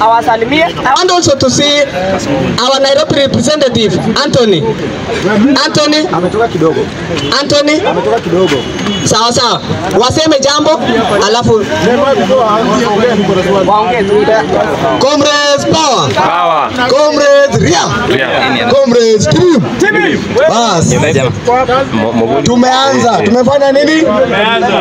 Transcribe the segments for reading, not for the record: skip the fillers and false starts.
awasalimie. And also to see our Nairobi representative Anthony. Ametoka kidogo. Anthony ametoka kidogo. Sawa sawa. Waseme jambo alafu Comrades power. Comrades Ria. Comrades team. Bas. Tumeanza. Tumefanya nini?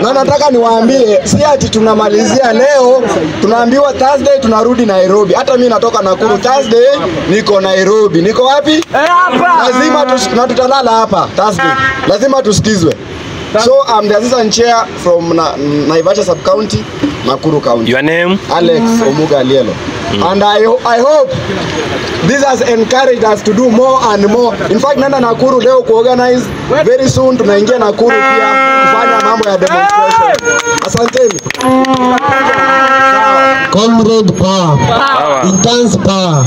Na nataka niwaambie si ati tunamalizia leo, tunaambiwa Thursday tunarudi Nairobi. Hata mimi natoka Nakuru Thursday, niko Nairobi. Niko wapi? Lazima tutalala hapa Thursday. Lazima tusikizwe. So I'm the assistant chair from Naivasha sub county, Nakuru county. Your name? Alex Omuga Alielo. And I hope this has encouraged us to do more and more. In fact, nenda Nakuru leo kuorganize very soon tunaingia Nakuru pia kufanya mambo ya demonstration. Asanteni. Comrade power. Intense power.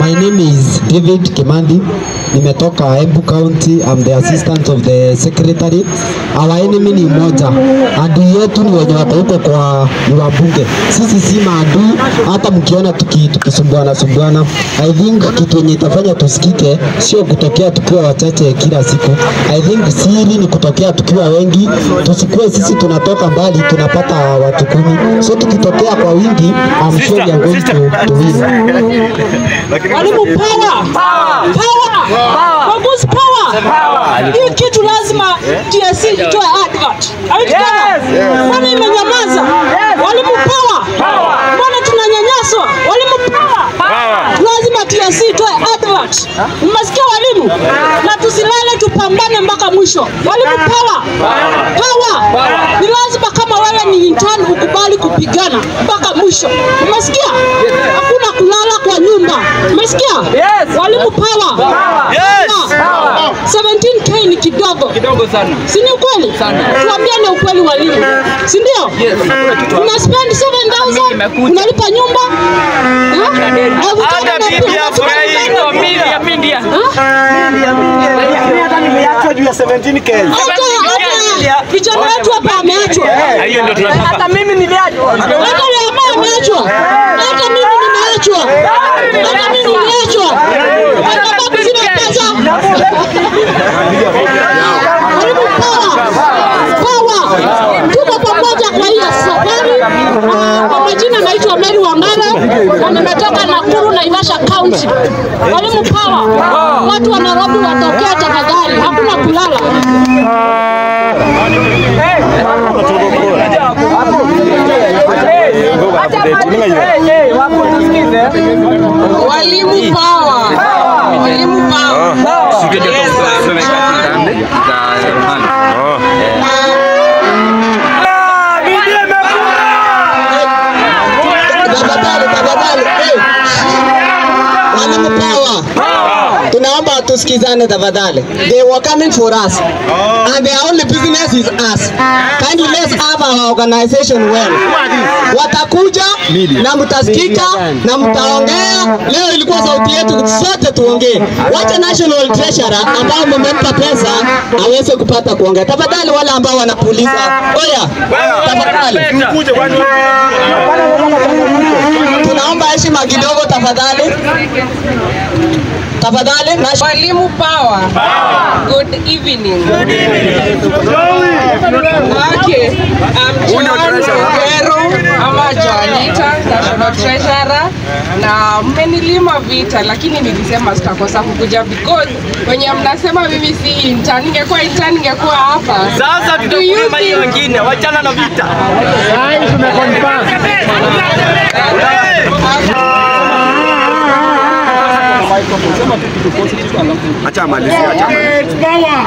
My name is David Kimandi. Nimetoka Embu County. I'm the assistant of the secretary. Our enemy ni moja. Adui yetu ni wenye watauko kwa ni wabunge. Sisi si maadui hata mkiona tukisumbuana. I think kitu yenye itafanya tusikike sio kutokea tukiwa wachache kila siku. I think siri ni kutokea tukiwa wengi. Tusikue sisi tunatoka mbali tunapata watu 10. So tukitokea kwa wingi, I'm sure we are going to win. Walimu power. Focus power. Hii kitu lazima TSC itoe advert. Mbona imenyamaza? Walimu power. Mbona tunanyanyaswa? Walimu power. Lazima TSC itoe advert. Mmesikia walimu? Na tusilale tupambane mpaka mwisho. Walimu power. Ni lazima kama wewe ni intern ukubali kupigana mpaka mwisho. Mmesikia? Hakuna kulala kwa nyumba. Mmesikia? Walimu power. 17K ni kidogo sana. Si ni ukweli? Tuambiane ukweli walimu. Si ndio? Una spend 7,000 unalipa nyumba? Hata bibi afurahi media. Hata nimeachwa juu ya 17K. Kijana wetu hapa ameachwa. Hata mimi niliachwa. Hata mama ameachwa. Hata mimi nimeachwa. Hata babu sina pesa. Power. Tuko pamoja kwa hiyo safari. Kwa majina naitwa Mary Wangara na nimetoka Nakuru Naivasha County. Walimu power. Watu wa Nairobi watokea tafadhali. Hakuna kulala. Walimu power. Walimu power. Tunaomba tusikizane tafadhali. They were coming for us. And their only business is us. Kindly let's have our organization well. Watakuja na mtasikika na mtaongea. Leo ilikuwa sauti yetu sote tuongee. Wacha national treasurer ambao mmempa pesa aweze kupata kuongea. Tafadhali wale ambao wanapuliza. Oya. Tafadhali. Tunaomba heshima kidogo tafadhali. Walimu power. Good evening. Okay. I'm Joanita, National Treasurer. Na mmenilima vita lakini nilisema sitakosa kukuja because wenye mnasema mimi si intern, ningekuwa hapa. Sasa tutakuwa wengine, wachana na vita. Tumeconfirm. Acha malizia. Power.